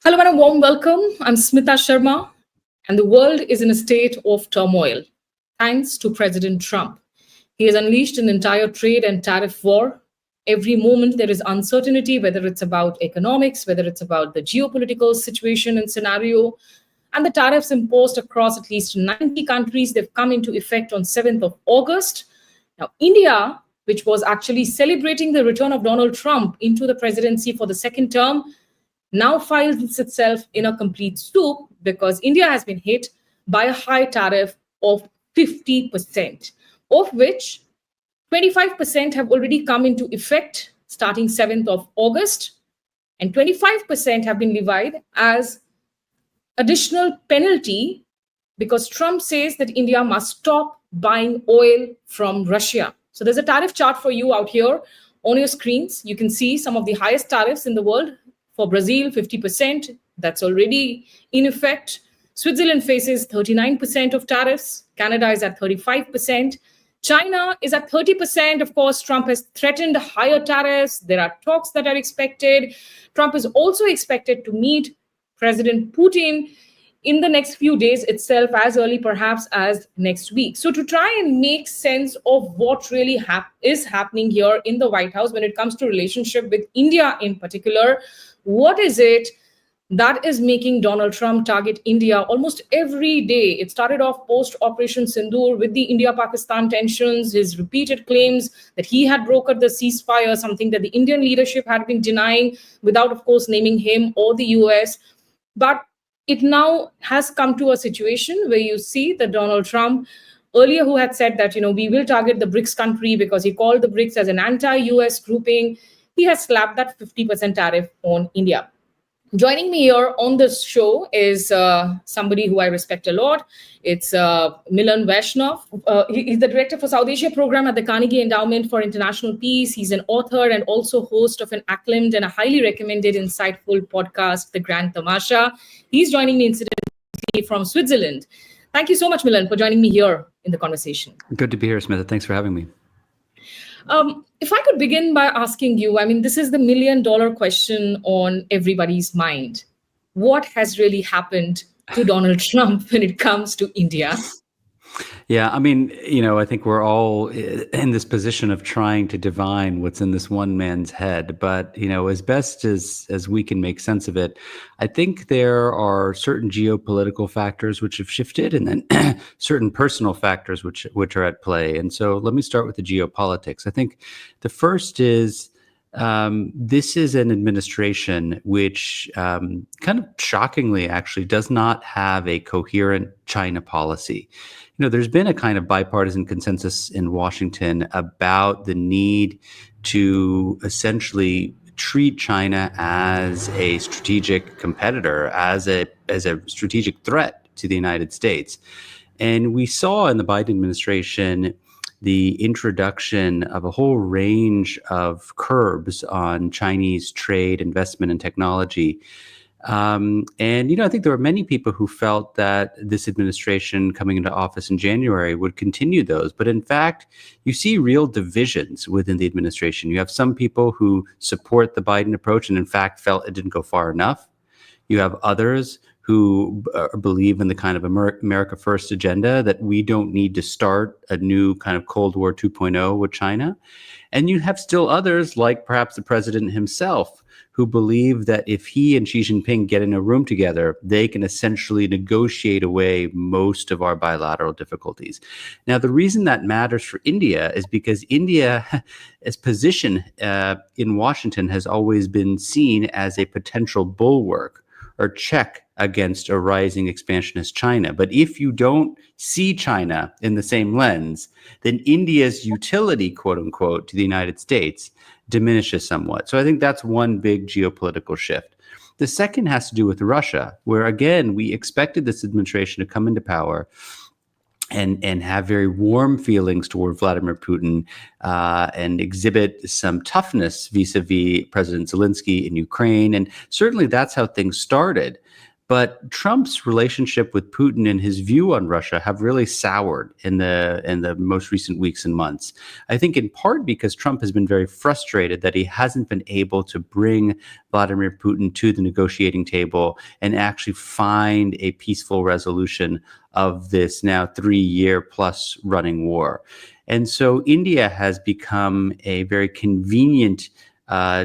Hello and a warm welcome. I'm Smita Sharma, and the world is in a state of turmoil thanks to President Trump. He has unleashed an entire trade and tariff war. Every moment there is uncertainty, whether it's about economics, whether it's about the geopolitical situation and scenario. And the tariffs imposed across at least 90 countries, they've come into effect on 7th of August. Now, India, which was actually celebrating the return of Donald Trump into the presidency for the second term, now finds itself in a complete soup because India has been hit by a high tariff of 50%, of which 25% have already come into effect starting 7th of August, and 25% have been levied as additional penalty because Trump says that India must stop buying oil from Russia. So there's a tariff chart for you out here on your screens. You can see some of the highest tariffs in the world. For Brazil, 50%, that's already in effect. Switzerland faces 39% of tariffs. Canada is at 35%. China is at 30%. Of course, Trump has threatened higher tariffs. There are talks that are expected. Trump is also expected to meet President Putin in the next few days itself, as early perhaps as next week. So to try and make sense of what really is happening here in the White House when it comes to relationship with India in particular, what is it that is making Donald Trump target India almost every day? It started off post Operation Sindoor with the India-Pakistan tensions, his repeated claims that he had brokered the ceasefire, something that the Indian leadership had been denying without, of course, naming him or the US. But it now has come to a situation where you see that Donald Trump, earlier who had said that, we will target the BRICS country because he called the BRICS as an anti-US grouping, he has slapped that 50% tariff on India. Joining me here on this show is somebody who I respect a lot. It's Milan Vaishnav. He's the director for South Asia program at the Carnegie Endowment for International Peace. He's an author and also host of an acclaimed and a highly recommended, insightful podcast, The Grand Tamasha. He's joining me incidentally from Switzerland. Thank you so much, Milan, for joining me here in the conversation. Good to be here, Smita. Thanks for having me. If I could begin by asking you, this is the $1 million question on everybody's mind. What has really happened to Donald Trump when it comes to India? Yeah, I think we're all in this position of trying to divine what's in this one man's head. But, as best as we can make sense of it, I think there are certain geopolitical factors which have shifted and then certain personal factors which are at play. And so let me start with the geopolitics. I think the first is this is an administration which kind of shockingly actually does not have a coherent China policy. There's been a kind of bipartisan consensus in Washington about the need to essentially treat China as a strategic competitor, as a strategic threat to the United States. And we saw in the Biden administration the introduction of a whole range of curbs on Chinese trade, investment, and technology. And I think there were many people who felt that this administration coming into office in January would continue those. But in fact, you see real divisions within the administration. You have some people who support the Biden approach and in fact felt it didn't go far enough. You have others who believe in the kind of America First agenda, that we don't need to start a new kind of Cold War 2.0 with China. And you have still others, like perhaps the president himself, who believe that if he and Xi Jinping get in a room together, they can essentially negotiate away most of our bilateral difficulties. Now, the reason that matters for India is because India's position in Washington has always been seen as a potential bulwark or check against a rising expansionist China. But if you don't see China in the same lens, then India's utility, quote unquote, to the United States diminishes somewhat. So I think that's one big geopolitical shift. The second has to do with Russia, where again, we expected this administration to come into power and have very warm feelings toward Vladimir Putin and exhibit some toughness vis-a-vis President Zelensky in Ukraine. And certainly that's how things started. But Trump's relationship with Putin and his view on Russia have really soured in the most recent weeks and months. I think in part because Trump has been very frustrated that he hasn't been able to bring Vladimir Putin to the negotiating table and actually find a peaceful resolution of this now 3-year plus running war. And so India has become a very convenient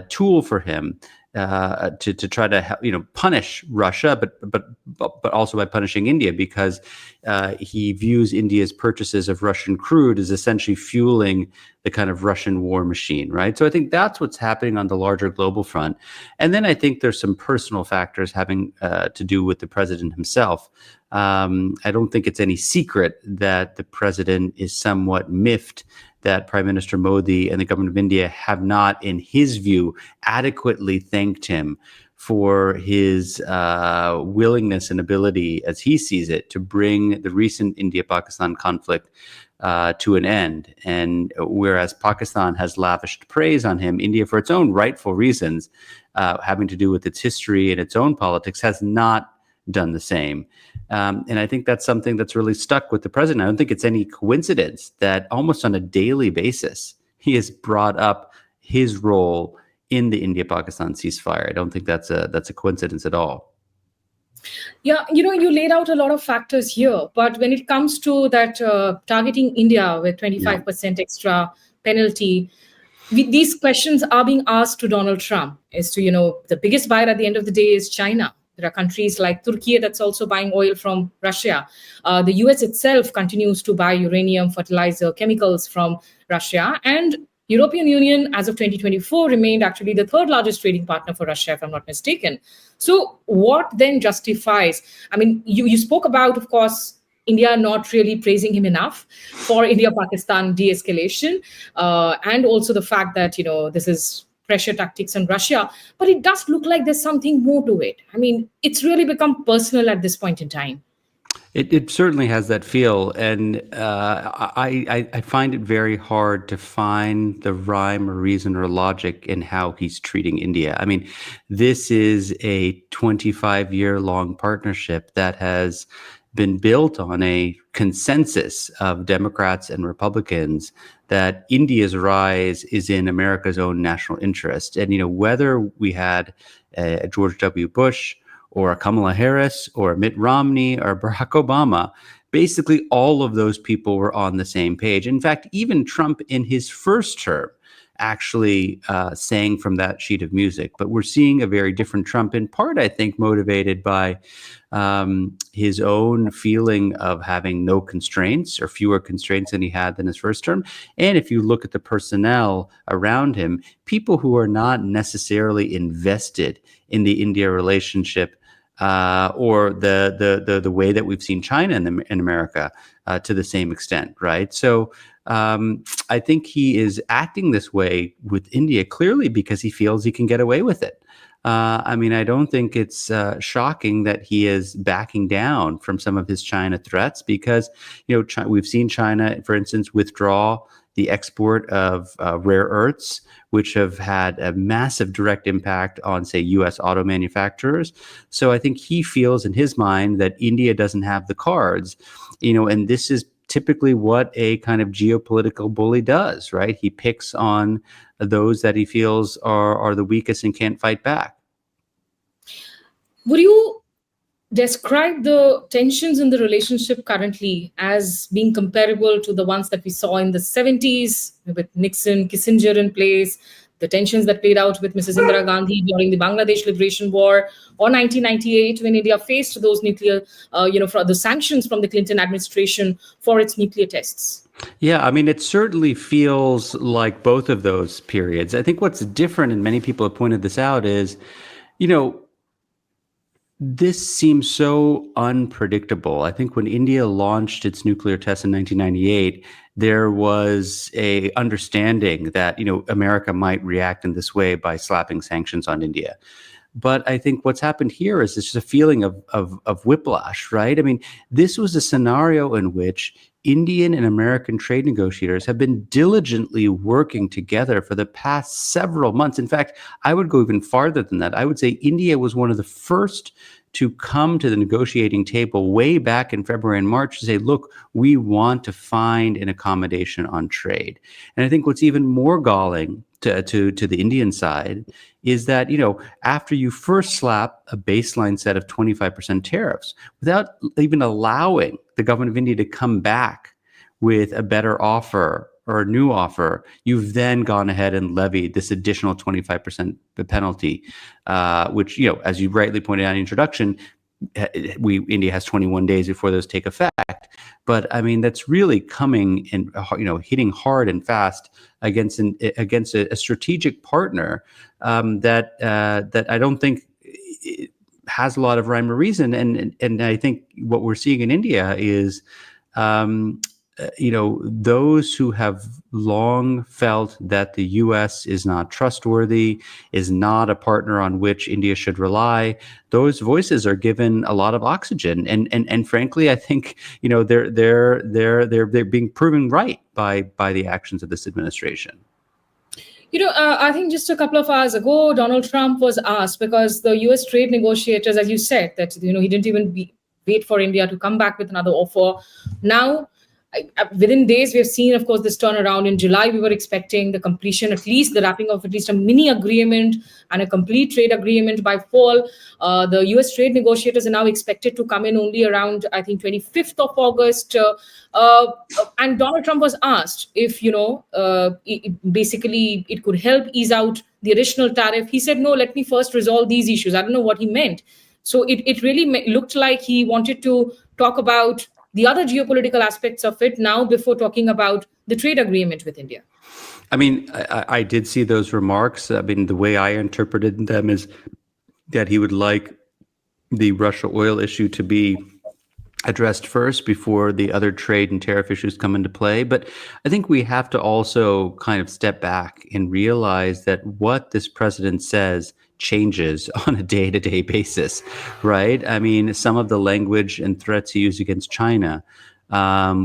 tool for him to try to punish Russia, but also by punishing India, because he views India's purchases of Russian crude as essentially fueling the kind of Russian war machine, right? So I think that's what's happening on the larger global front. And then I think there's some personal factors having to do with the president himself. I don't think it's any secret that the president is somewhat miffed that Prime Minister Modi and the government of India have not, in his view, adequately thanked him for his willingness and ability, as he sees it, to bring the recent India-Pakistan conflict to an end. And whereas Pakistan has lavished praise on him, India, for its own rightful reasons, having to do with its history and its own politics, has not done the same. And I think that's something that's really stuck with the president. I don't think it's any coincidence that almost on a daily basis, he has brought up his role in the India-Pakistan ceasefire. I don't think that's a coincidence at all. Yeah, you laid out a lot of factors here, but when it comes to that targeting India with 25% extra penalty, these questions are being asked to Donald Trump as to, the biggest buyer at the end of the day is China. There are countries like Turkey that's also buying oil from Russia. The US itself continues to buy uranium, fertilizer, chemicals from Russia. And European Union, as of 2024, remained actually the third largest trading partner for Russia, if I'm not mistaken. So what then justifies? I mean, you spoke about, of course, India not really praising him enough for India-Pakistan de-escalation, and also the fact that, this is pressure tactics on Russia, but it does look like there's something more to it. I mean, it's really become personal at this point in time. It certainly has that feel, and I find it very hard to find the rhyme or reason or logic in how he's treating India. I mean, this is a 25-year-long partnership that has been built on a consensus of Democrats and Republicans that India's rise is in America's own national interest. And, whether we had a George W. Bush or a Kamala Harris or a Mitt Romney or Barack Obama, basically all of those people were on the same page. In fact, even Trump in his first term actually sang from that sheet of music. But we're seeing a very different Trump, in part, I think, motivated by his own feeling of having no constraints or fewer constraints than he had in his first term. And if you look at the personnel around him, people who are not necessarily invested in the India relationship or the way that we've seen China in America to the same extent, right? So I think he is acting this way with India clearly because he feels he can get away with it. I mean, I don't think it's shocking that he is backing down from some of his China threats because, we've seen China, for instance, withdraw the export of rare earths, which have had a massive direct impact on, say, U.S. auto manufacturers. So I think he feels in his mind that India doesn't have the cards, and this is typically what a kind of geopolitical bully does, right? He picks on those that he feels are the weakest and can't fight back. Would you describe the tensions in the relationship currently as being comparable to the ones that we saw in the 70s with Nixon, Kissinger in place, the tensions that played out with Mrs. Indira Gandhi during the Bangladesh Liberation War, or 1998 when India faced those nuclear, for the sanctions from the Clinton administration for its nuclear tests? Yeah, I mean, it certainly feels like both of those periods. I think what's different, and many people have pointed this out, is, this seems so unpredictable. I think when India launched its nuclear tests in 1998, there was a understanding that, America might react in this way by slapping sanctions on India. But I think what's happened here is it's just a feeling of whiplash, right? I mean, this was a scenario in which Indian and American trade negotiators have been diligently working together for the past several months. In fact, I would go even farther than that. I would say India was one of the first to come to the negotiating table way back in February and March to say, look, we want to find an accommodation on trade. And I think what's even more galling to the Indian side is that, after you first slap a baseline set of 25% tariffs without even allowing the government of India to come back with a better offer or a new offer, you've then gone ahead and levied this additional 25% penalty, which, as you rightly pointed out in the introduction, India has 21 days before those take effect. But I mean, that's really coming and hitting hard and fast against a strategic partner that I don't think has a lot of rhyme or reason. And I think what we're seeing in India is those who have long felt that the U.S. is not trustworthy, is not a partner on which India should rely, those voices are given a lot of oxygen, and frankly, I think they're being proven right by the actions of this administration. I think just a couple of hours ago, Donald Trump was asked, because the U.S. trade negotiators, as you said, that he didn't even wait for India to come back with another offer. Now, within days, we have seen, of course, this turnaround. In July, we were expecting the completion, at least the wrapping of at least a mini agreement and a complete trade agreement by fall. The U.S. trade negotiators are now expected to come in only around, I think, 25th of August. And Donald Trump was asked if, basically it could help ease out the additional tariff. He said, no, let me first resolve these issues. I don't know what he meant. So it really looked like he wanted to talk about the other geopolitical aspects of it now before talking about the trade agreement with India. I mean, I did see those remarks. I mean, the way I interpreted them is that he would like the Russia oil issue to be addressed first before the other trade and tariff issues come into play. But I think we have to also kind of step back and realize that what this president says changes on a day-to-day basis, right? I mean, some of the language and threats he used against China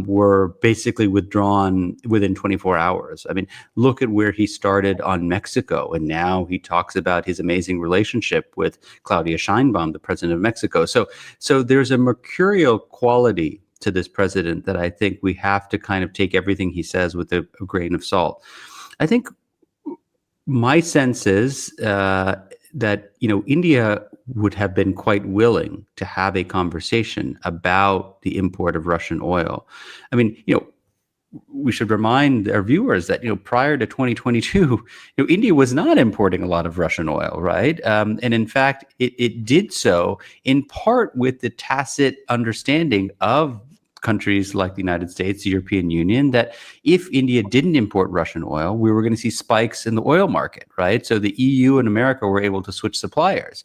were basically withdrawn within 24 hours. I mean, look at where he started on Mexico, and now he talks about his amazing relationship with Claudia Sheinbaum, the president of Mexico. So there's a mercurial quality to this president that I think we have to kind of take everything he says with a grain of salt. I think my sense is that India would have been quite willing to have a conversation about the import of Russian oil. I mean, we should remind our viewers that prior to 2022, India was not importing a lot of Russian oil, right? And in fact, it did so in part with the tacit understanding of countries like the United States, the European Union, that if India didn't import Russian oil, we were going to see spikes in the oil market, right? So the EU and America were able to switch suppliers.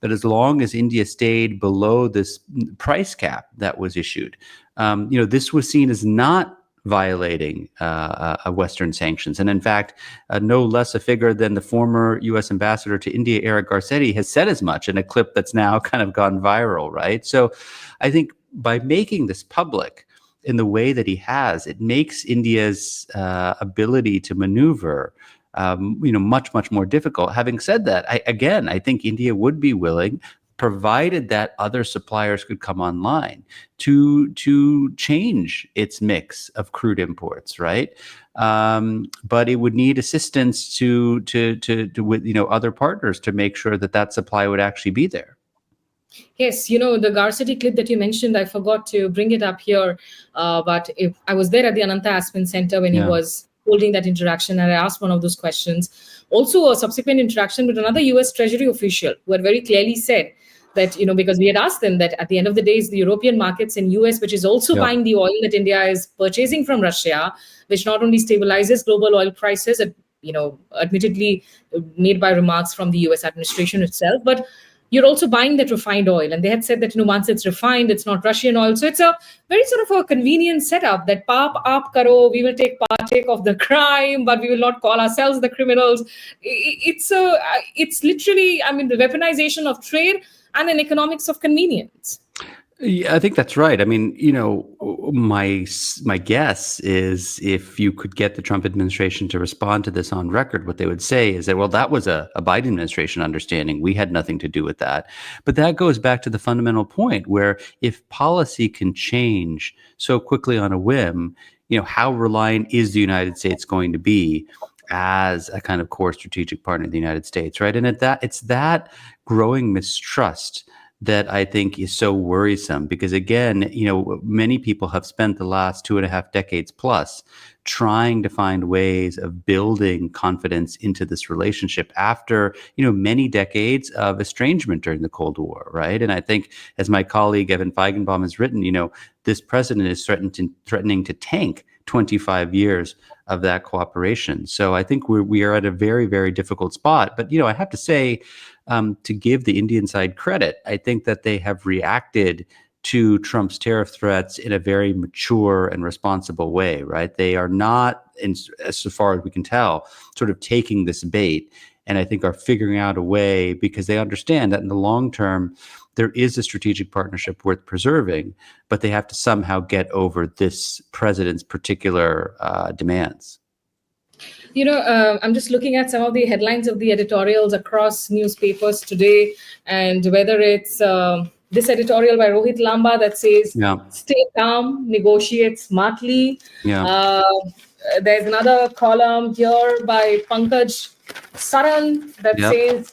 But as long as India stayed below this price cap that was issued, this was seen as not violating Western sanctions. And in fact, no less a figure than the former U.S. ambassador to India, Eric Garcetti, has said as much in a clip that's now kind of gone viral, right? So I think by making this public in the way that he has, it makes India's ability to maneuver, much, much more difficult. Having said that, I think India would be willing, provided that other suppliers could come online, to change its mix of crude imports, right? But it would need assistance with other partners to make sure that supply would actually be there. Yes, the Garcetti clip that you mentioned, I forgot to bring it up here, but if I was there at the Ananta Aspen Center when he was holding that interaction, and I asked one of those questions. Also, a subsequent interaction with another US Treasury official who had very clearly said that, because we had asked them that at the end of the day, it's the European markets and US, which is also buying the oil that India is purchasing from Russia, which not only stabilizes global oil prices, admittedly made by remarks from the US administration itself, but you're also buying that refined oil. And they had said that, once it's refined, it's not Russian oil. So it's a very sort of a convenient setup that paap aap karo, we will partake of the crime, but we will not call ourselves the criminals. It's literally, the weaponization of trade and an economics of convenience. Yeah, I think that's right. I mean, my guess is if you could get the Trump administration to respond to this on record, what they would say is that, well, that was a Biden administration understanding. We had nothing to do with that. But that goes back to the fundamental point where if policy can change so quickly on a whim, how reliant is the United States going to be as a kind of core strategic partner of the United States, right? And it's that growing mistrust that I think is so worrisome because, again, many people have spent the last 2.5 decades plus trying to find ways of building confidence into this relationship after, many decades of estrangement during the Cold War, right? And I think, as my colleague Evan Feigenbaum has written, this president is threatening to tank 25 years of that cooperation. So I think we are at a very, very difficult spot. But, I have to say, to give the Indian side credit, I think that they have reacted to Trump's tariff threats in a very mature and responsible way, right? They are not, as far as we can tell, sort of taking this bait, and I think are figuring out a way because they understand that in the long term, there is a strategic partnership worth preserving, but they have to somehow get over this president's particular demands. I'm just looking at some of the headlines of the editorials across newspapers today, and whether it's this editorial by Rohit Lamba that says, "Stay calm, negotiate smartly." There's another column here by Pankaj Saran that says,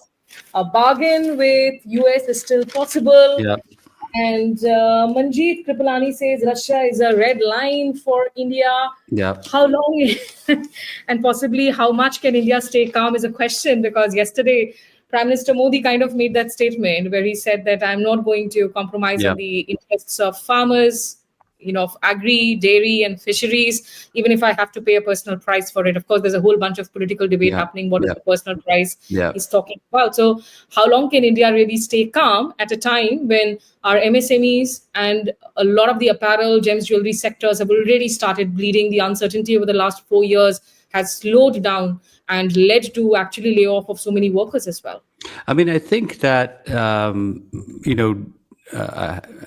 "A bargain with US is still possible." And Manjeet Kripalani says Russia is a red line for India. How long and possibly how much can India stay calm is a question, because yesterday Prime Minister Modi kind of made that statement where he said that I'm not going to compromise on the interests of farmers, of agri, dairy, and fisheries, even if I have to pay a personal price for it. Of course, there's a whole bunch of political debate happening. What is the personal price he's talking about? So how long can India really stay calm at a time when our MSMEs and a lot of the apparel, gems, jewelry sectors have already started bleeding? The uncertainty over the last 4 years has slowed down and led to actually layoff of so many workers as well. I mean, I think that,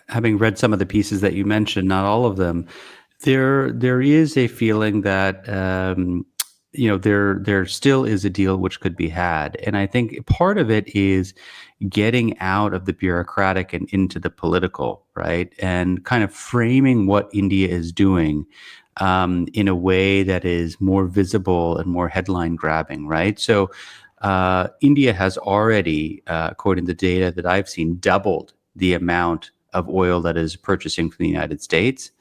having read some of the pieces that you mentioned, not all of them, there is a feeling that there still is a deal which could be had, and I think part of it is getting out of the bureaucratic and into the political, right, and kind of framing what India is doing in a way that is more visible and more headline grabbing, right? So India has already, according to the data that I've seen, doubled the amount of oil that is purchasing from the United States.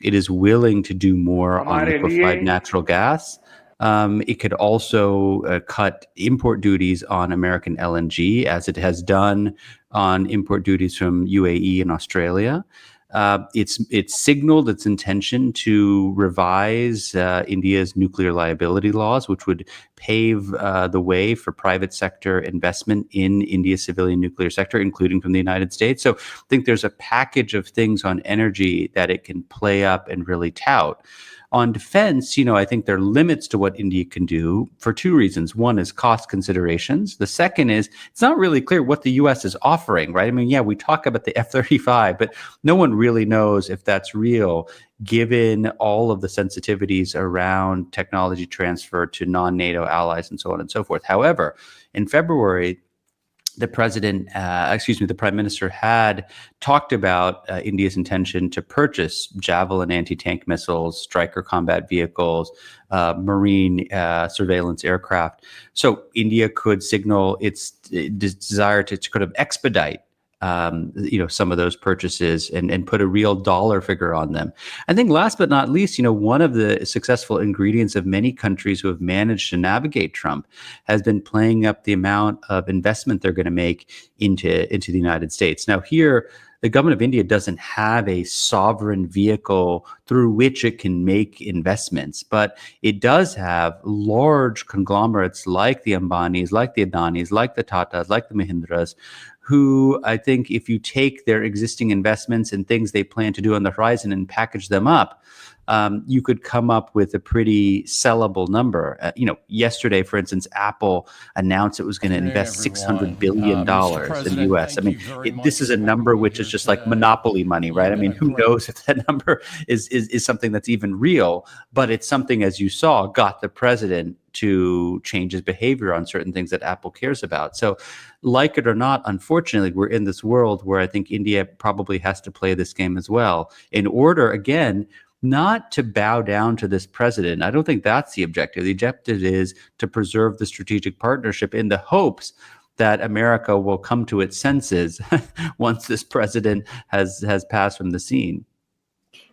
It is willing to do more on liquefied natural gas. It could also cut import duties on American LNG, as it has done on import duties from UAE and Australia. It's signaled its intention to revise India's nuclear liability laws, which would pave the way for private sector investment in India's civilian nuclear sector, including from the United States. So I think there's a package of things on energy that it can play up and really tout. On defense, I think there are limits to what India can do for two reasons. One is cost considerations. The second is it's not really clear what the U.S. is offering, right? I mean, we talk about the F-35, but no one really knows if that's real, given all of the sensitivities around technology transfer to non-NATO allies and so on and so forth. However, in February, the Prime Minister had talked about India's intention to purchase Javelin anti-tank missiles, Stryker combat vehicles, marine surveillance aircraft. So India could signal its desire to kind of expedite some of those purchases and put a real dollar figure on them. I think last but not least, one of the successful ingredients of many countries who have managed to navigate Trump has been playing up the amount of investment they're going to make into the United States. Now here, the government of India doesn't have a sovereign vehicle through which it can make investments, but it does have large conglomerates like the Ambanis, like the Adanis, like the Tatas, like the Mahindras, who I think if you take their existing investments and things they plan to do on the horizon and package them up, you could come up with a pretty sellable number. Yesterday, for instance, Apple announced it was going to invest $600 billion in the U.S. I mean, this is a number which is just like monopoly money, right? I mean, who knows if that number is something that's even real, but it's something, as you saw, got the president to change his behavior on certain things that Apple cares about. So like it or not, unfortunately, we're in this world where I think India probably has to play this game as well in order, again, not to bow down to this president. I don't think that's the objective. The objective is to preserve the strategic partnership in the hopes that America will come to its senses once this president has passed from the scene.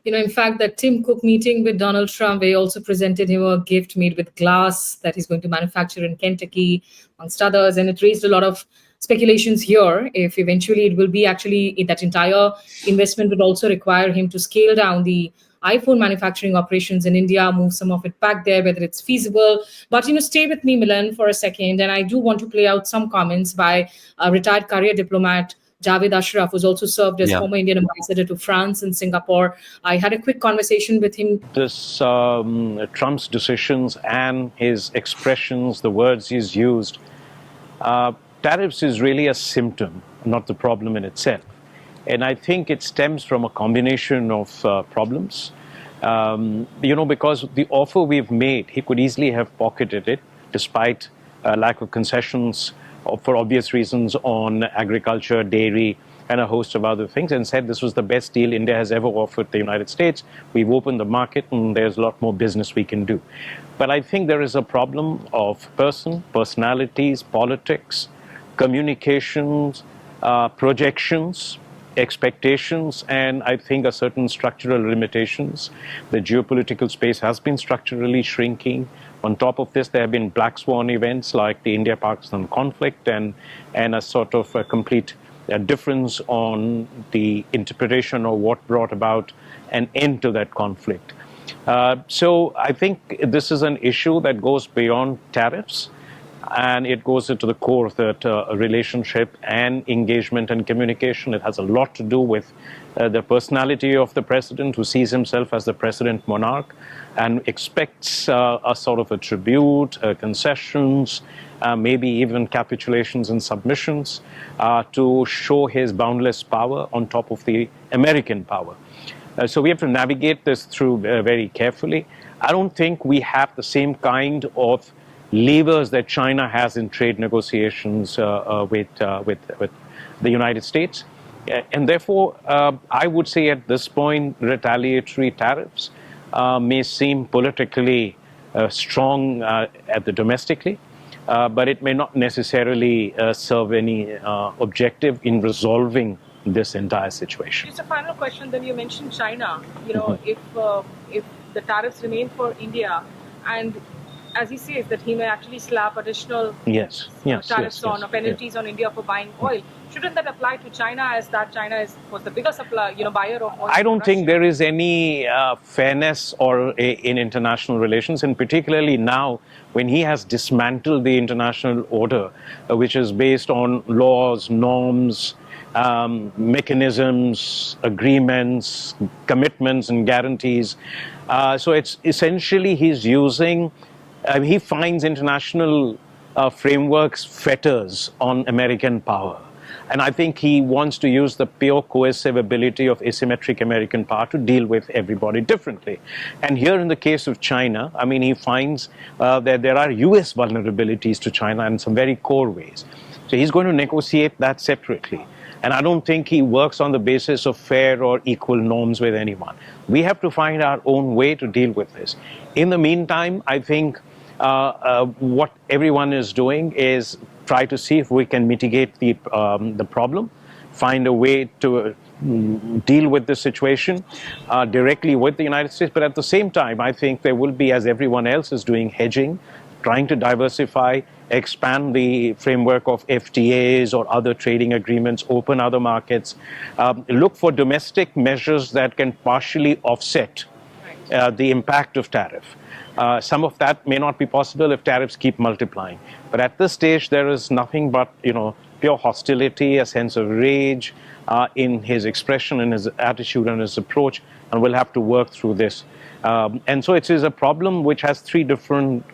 In fact, that Tim Cook meeting with Donald Trump, they also presented him a gift made with glass that he's going to manufacture in Kentucky, amongst others. And it raised a lot of speculations here if eventually it will be actually that entire investment would also require him to scale down the iPhone manufacturing operations in India, move some of it back there, whether it's feasible. But, stay with me, Milan, for a second. And I do want to play out some comments by a retired career diplomat, Javed Ashraf, who's also served as former Indian ambassador to France and Singapore. I had a quick conversation with him. This Trump's decisions and his expressions, the words he's used, tariffs is really a symptom, not the problem in itself. And I think it stems from a combination of problems. Because the offer we've made, he could easily have pocketed it, despite lack of concessions for obvious reasons on agriculture, dairy, and a host of other things, and said this was the best deal India has ever offered the United States. We've opened the market, and there's a lot more business we can do. But I think there is a problem of personalities, politics, communications, projections, expectations, and I think a certain structural limitations. The geopolitical space has been structurally shrinking. On top of this, there have been black swan events like the India-Pakistan conflict and a sort of a complete difference on the interpretation of what brought about an end to that conflict. So I think this is an issue that goes beyond tariffs, and it goes into the core of that relationship and engagement and communication. It has a lot to do with the personality of the president, who sees himself as the president monarch and expects a sort of a tribute, concessions, maybe even capitulations and submissions to show his boundless power on top of the American power. So we have to navigate this through very carefully. I don't think we have the same kind of levers that China has in trade negotiations with the United States. And therefore, I would say at this point, retaliatory tariffs may seem politically strong domestically, but it may not necessarily serve any objective in resolving this entire situation. Just a final question. Then you mentioned China. If the tariffs remain for India, and as he says that he may actually slap additional tariffs on or penalties on India for buying oil. Shouldn't that apply to China, as that China was the biggest buyer of oil? I don't think there is any fairness in international relations, and particularly now when he has dismantled the international order, which is based on laws, norms, mechanisms, agreements, commitments, and guarantees. So it's essentially he's using. He finds international frameworks fetters on American power. And I think he wants to use the pure coercive ability of asymmetric American power to deal with everybody differently. And here in the case of China, I mean, he finds that there are US vulnerabilities to China in some very core ways. So he's going to negotiate that separately. And I don't think he works on the basis of fair or equal norms with anyone. We have to find our own way to deal with this. In the meantime, I think what everyone is doing is try to see if we can mitigate the problem, find a way to deal with the situation directly with the United States. But at the same time, I think there will be, as everyone else is doing, hedging, trying to diversify, expand the framework of FTAs or other trading agreements, open other markets, look for domestic measures that can partially offset the impact of tariff. Some of that may not be possible if tariffs keep multiplying. But at this stage, there is nothing but, pure hostility, a sense of rage in his expression, in his attitude and his approach, and we'll have to work through this. And so it is a problem which has three different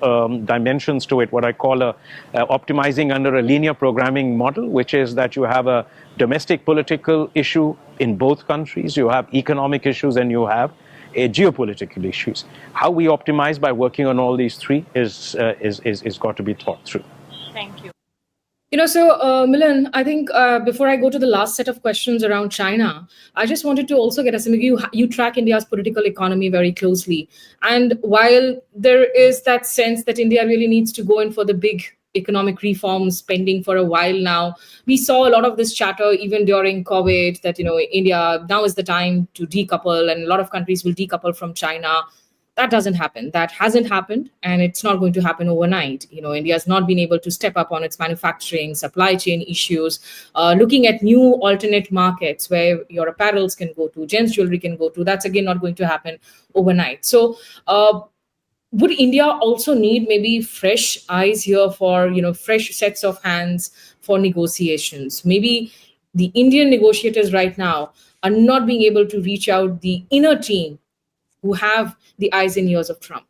dimensions to it, what I call optimizing under a linear programming model, which is that you have a domestic political issue in both countries, you have economic issues, and you have geopolitical issues. How we optimize by working on all these three is got to be thought through. Thank you. Milan, I think before I go to the last set of questions around China, I just wanted to also get a sense. You track India's political economy very closely. And while there is that sense that India really needs to go in for the big economic reforms pending for a while now, we saw a lot of this chatter even during COVID that, India, now is the time to decouple, and a lot of countries will decouple from China. That doesn't happen. That hasn't happened, and it's not going to happen overnight. India has not been able to step up on its manufacturing, supply chain issues, looking at new alternate markets where your apparels can go to, gents jewelry can go to. That's again not going to happen overnight. So would India also need maybe fresh eyes here for, fresh sets of hands for negotiations? Maybe the Indian negotiators right now are not being able to reach out the inner team who have the eyes and ears of Trump.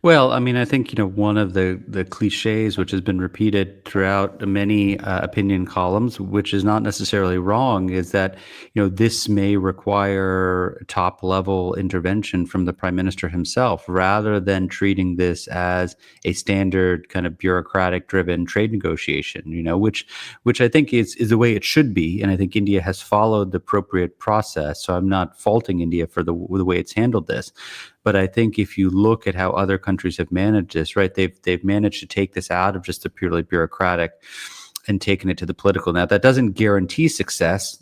Well, I mean, I think, one of the cliches which has been repeated throughout many opinion columns, which is not necessarily wrong, is that, this may require top level intervention from the prime minister himself, rather than treating this as a standard kind of bureaucratic driven trade negotiation, which I think is the way it should be. And I think India has followed the appropriate process. So I'm not faulting India for the way it's handled this. But I think if you look at how other countries have managed this, right, they've managed to take this out of just the purely bureaucratic and taken it to the political. Now, that doesn't guarantee success.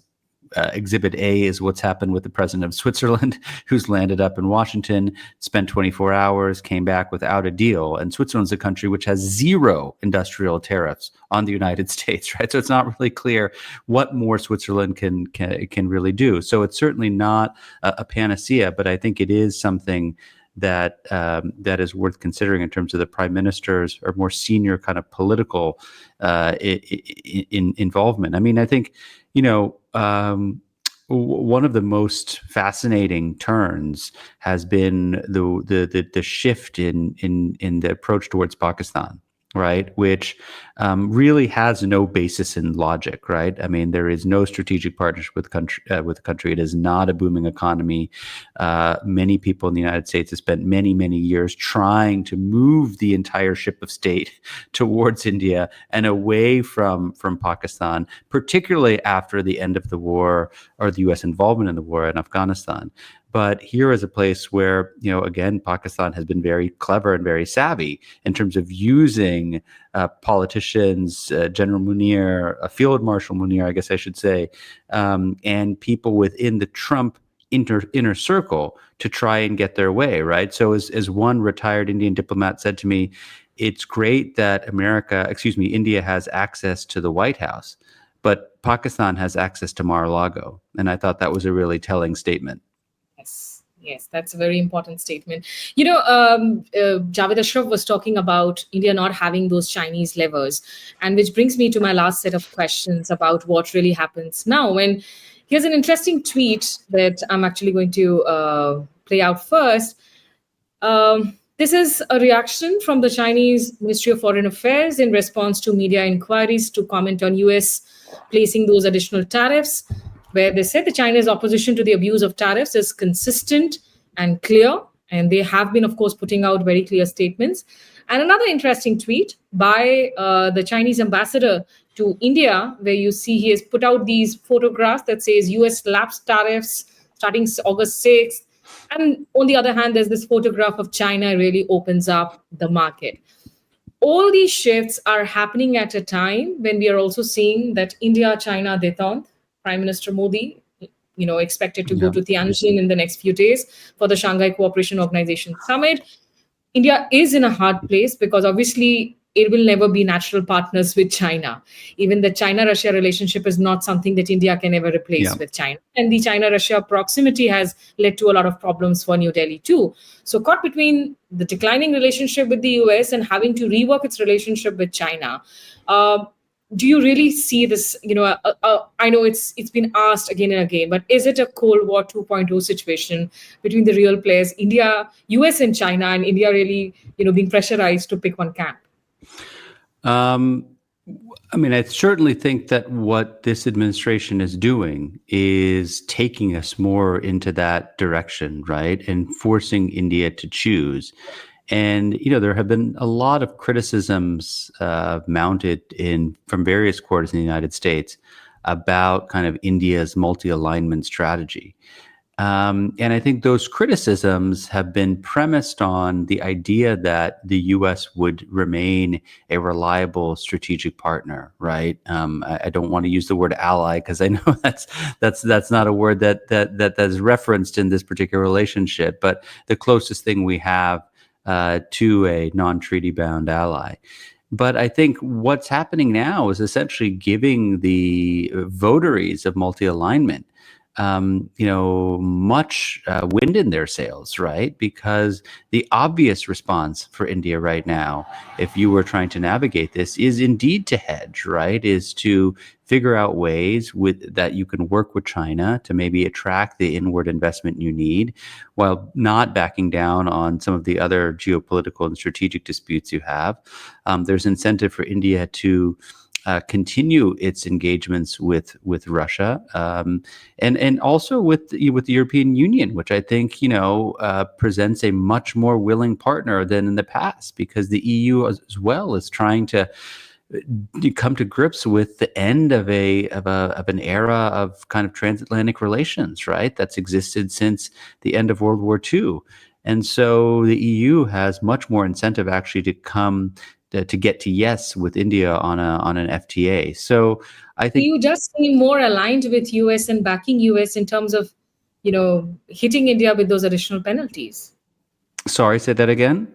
Exhibit A is what's happened with the president of Switzerland, who's landed up in Washington, spent 24 hours, came back without a deal. And Switzerland's a country which has zero industrial tariffs on the United States, right? So it's not really clear what more Switzerland can really do. So it's certainly not a panacea, but I think it is something that is worth considering in terms of the prime minister's or more senior kind of political involvement. I mean, I think, one of the most fascinating turns has been the shift in the approach towards Pakistan, right? Which really has no basis in logic, right? I mean, there is no strategic partnership with the country. It is not a booming economy. Many people in the United States have spent many, many years trying to move the entire ship of state towards India and away from Pakistan, particularly after the end of the war or the U.S. involvement in the war in Afghanistan. But here is a place where, again, Pakistan has been very clever and very savvy in terms of using politicians, General Munir, Field Marshal Munir, I guess I should say, and people within the Trump inner circle to try and get their way, right? So as one retired Indian diplomat said to me, it's great that India has access to the White House, but Pakistan has access to Mar-a-Lago. And I thought that was a really telling statement. Yes, that's a very important statement. Javed Ashraf was talking about India not having those Chinese levers, and which brings me to my last set of questions about what really happens now. And here's an interesting tweet that I'm actually going to play out first. This is a reaction from the Chinese Ministry of Foreign Affairs in response to media inquiries to comment on US placing those additional tariffs, where they said the China's opposition to the abuse of tariffs is consistent and clear. And they have been, of course, putting out very clear statements. And another interesting tweet by the Chinese ambassador to India, where you see he has put out these photographs that says US lapsed tariffs starting August 6th. And on the other hand, there's this photograph of China really opens up the market. All these shifts are happening at a time when we are also seeing that India-China détente, Prime Minister Modi, expected to go to Tianjin in the next few days for the Shanghai Cooperation Organization Summit. India is in a hard place because obviously it will never be natural partners with China. Even the China-Russia relationship is not something that India can ever replace with China. And the China-Russia proximity has led to a lot of problems for New Delhi too. So caught between the declining relationship with the US and having to rework its relationship with China, do you really see this? I know it's been asked again and again, but is it a Cold War 2.0 situation between the real players, India, US, and China, and India really, being pressurized to pick one camp? I mean, I certainly think that what this administration is doing is taking us more into that direction, right? And forcing India to choose. And, there have been a lot of criticisms mounted from various quarters in the United States about kind of India's multi-alignment strategy. And I think those criticisms have been premised on the idea that the U.S. would remain a reliable strategic partner, right? I don't want to use the word ally because I know that's not a word that is referenced in this particular relationship, but the closest thing we have to a non-treaty bound ally. But I think what's happening now is essentially giving the votaries of multi-alignment much wind in their sails, right? Because the obvious response for India right now, if you were trying to navigate this, is indeed to hedge, right? Is to figure out ways that you can work with China to maybe attract the inward investment you need, while not backing down on some of the other geopolitical and strategic disputes you have. There's incentive for India to continue its engagements with Russia, and also with the European Union, which I think presents a much more willing partner than in the past, because the EU as well is trying to come to grips with the end of an era of kind of transatlantic relations, right? That's existed since the end of World War II. And so the EU has much more incentive actually to get to yes with India on an FTA. So I think You just seem more aligned with US and backing US in terms of, hitting India with those additional penalties. Sorry, say that again.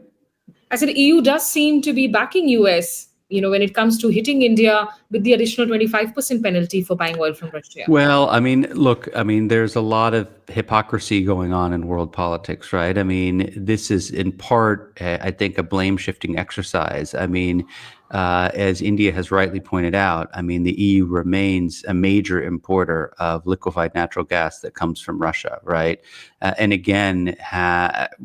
I said EU does seem to be backing US, when it comes to hitting India with the additional 25% penalty for buying oil from Russia. Well, I mean, look, there's a lot of hypocrisy going on in world politics, right? I mean, this is in part, I think, a blame shifting exercise. As India has rightly pointed out, the EU remains a major importer of liquefied natural gas that comes from Russia, right? And again,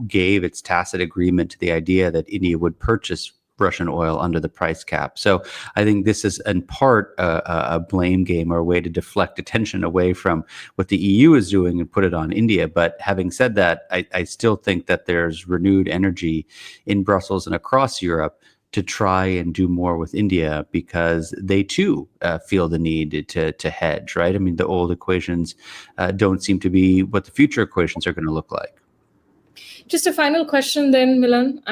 gave its tacit agreement to the idea that India would purchase Russian oil under the price cap. So I think this is in part a blame game, or a way to deflect attention away from what the EU is doing and put it on India. But having said that, I still think that there's renewed energy in Brussels and across Europe to try and do more with India, because they too feel the need to hedge, right? The old equations don't seem to be what the future equations are going to look like. Just a final question then, Milan.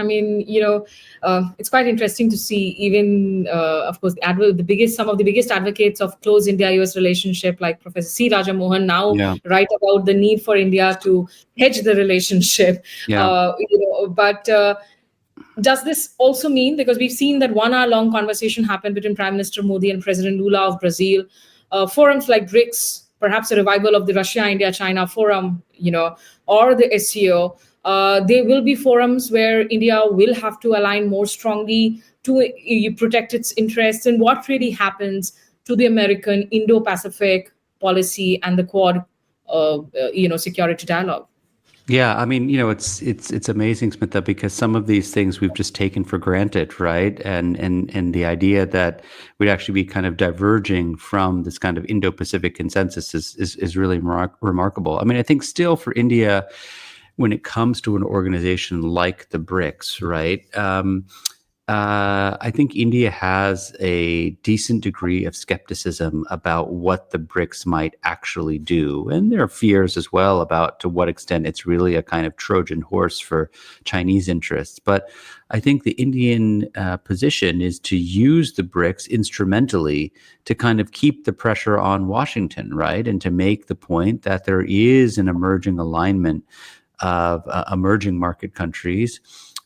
It's quite interesting to see, even, of course, some of the biggest advocates of close India-US relationship, like Professor C. Rajamohan, now write about the need for India to hedge the relationship. But does this also mean, because we've seen that 1 hour long conversation happened between Prime Minister Modi and President Lula of Brazil, forums like BRICS, perhaps a revival of the Russia, India, China forum, or the SCO, there will be forums where India will have to align more strongly to protect its interests, and what really happens to the American Indo-Pacific policy and the Quad, security dialogue. Yeah, it's amazing, Smita, because some of these things we've just taken for granted, right? And the idea that we'd actually be kind of diverging from this kind of Indo-Pacific consensus is really remarkable. I think still for India, when it comes to an organization like the BRICS, right? I think India has a decent degree of skepticism about what the BRICS might actually do. And there are fears as well about to what extent it's really a kind of Trojan horse for Chinese interests. But I think the Indian position is to use the BRICS instrumentally to kind of keep the pressure on Washington, right? And to make the point that there is an emerging alignment of emerging market countries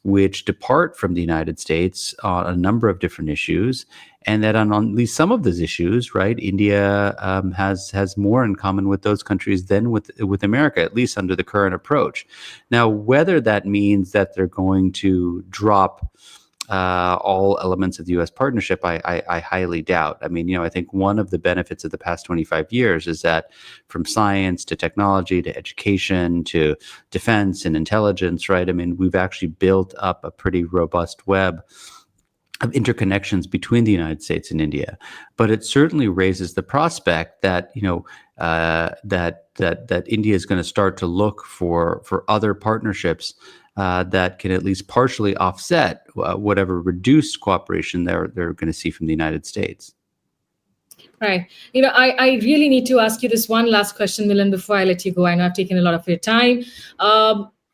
which depart from the United States on a number of different issues, and that on at least some of those issues, right, India has more in common with those countries than with America, at least under the current approach. Now, whether that means that they're going to drop all elements of the U.S. partnership, I highly doubt. I mean, I think one of the benefits of the past 25 years is that from science to technology to education to defense and intelligence, right? I mean, we've actually built up a pretty robust web of interconnections between the United States and India, but it certainly raises the prospect that that India is going to start to look for other partnerships that can at least partially offset whatever reduced cooperation they're going to see from the United States. Right. I really need to ask you this one last question, Milan, before I let you go. I know I've taken a lot of your time.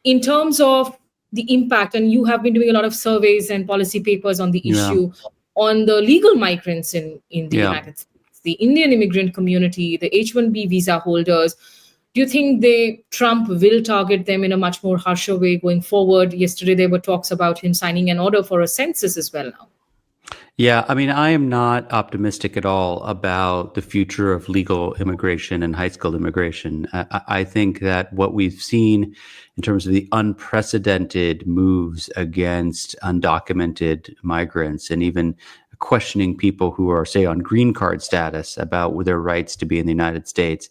In terms of the impact, and you have been doing a lot of surveys and policy papers on the issue on the legal migrants in the United States, the Indian immigrant community, the H-1B visa holders. Do you think Trump will target them in a much more harsher way going forward? Yesterday, there were talks about him signing an order for a census as well now. Yeah, I mean, I am not optimistic at all about the future of legal immigration and high-skilled immigration. I think that what we've seen in terms of the unprecedented moves against undocumented migrants and even questioning people who are, say, on green card status about their rights to be in the United States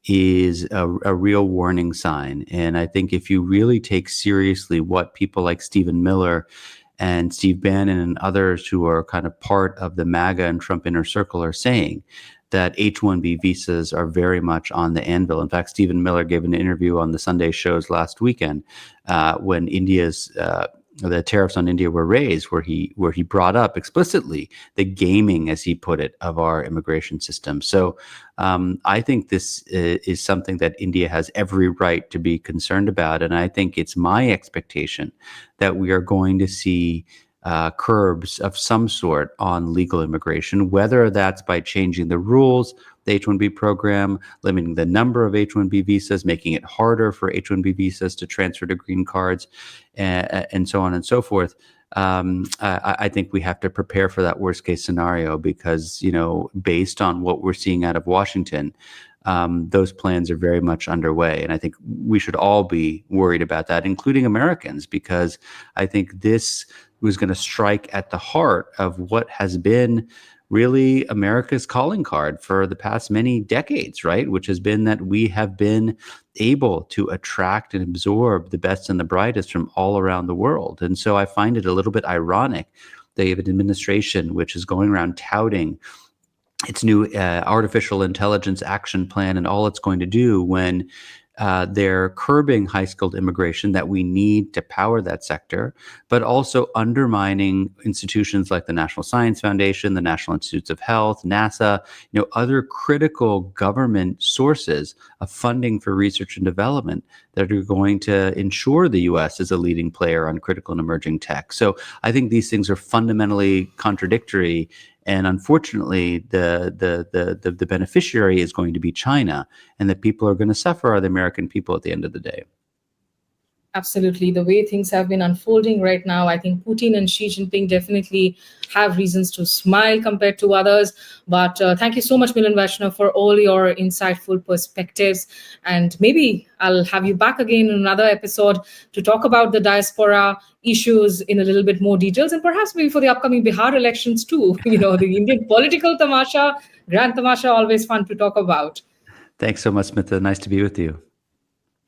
is a real warning sign. And I think if you really take seriously what people like Stephen Miller and Steve Bannon and others who are kind of part of the MAGA and Trump inner circle are saying, that H-1B visas are very much on the anvil. In fact, Stephen Miller gave an interview on the Sunday shows last weekend when the tariffs on India were raised, where he brought up explicitly the gaming, as he put it, of our immigration system. So I think this is something that India has every right to be concerned about. And I think it's my expectation that we are going to see curbs of some sort on legal immigration, whether that's by changing the rules, the H-1B program, limiting the number of H-1B visas, making it harder for H-1B visas to transfer to green cards, and so on and so forth. I think we have to prepare for that worst case scenario because, based on what we're seeing out of Washington, those plans are very much underway. And I think we should all be worried about that, including Americans, because I think this was going to strike at the heart of what has been really America's calling card for the past many decades, right? Which has been that we have been able to attract and absorb the best and the brightest from all around the world. And so I find it a little bit ironic they have an administration which is going around touting its new artificial intelligence action plan and all it's going to do when they're curbing high-skilled immigration that we need to power that sector, but also undermining institutions like the National Science Foundation, the National Institutes of Health, NASA, other critical government sources of funding for research and development that are going to ensure the U.S. is a leading player on critical and emerging tech. So I think these things are fundamentally contradictory. And unfortunately, the beneficiary is going to be China, and the people who are going to suffer are the American people at the end of the day. Absolutely. The way things have been unfolding right now, I think Putin and Xi Jinping definitely have reasons to smile compared to others. But thank you so much, Milan Vaishnav, for all your insightful perspectives. And maybe I'll have you back again in another episode to talk about the diaspora issues in a little bit more details, and perhaps maybe for the upcoming Bihar elections too. The Indian political tamasha, Grand Tamasha, always fun to talk about. Thanks so much, Smita. Nice to be with you.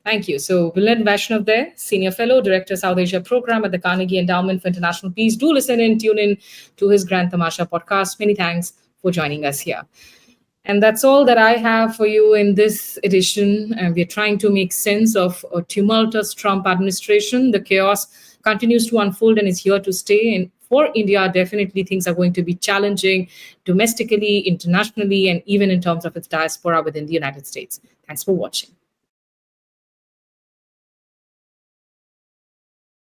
Thank you. So Milan Vaishnav there, Senior Fellow, Director, South Asia Program at the Carnegie Endowment for International Peace. Do listen in, tune in to his Grand Tamasha podcast. Many thanks for joining us here. And that's all that I have for you in this edition. And we're trying to make sense of a tumultuous Trump administration. The chaos continues to unfold and is here to stay. And for India, definitely things are going to be challenging domestically, internationally, and even in terms of its diaspora within the United States. Thanks for watching.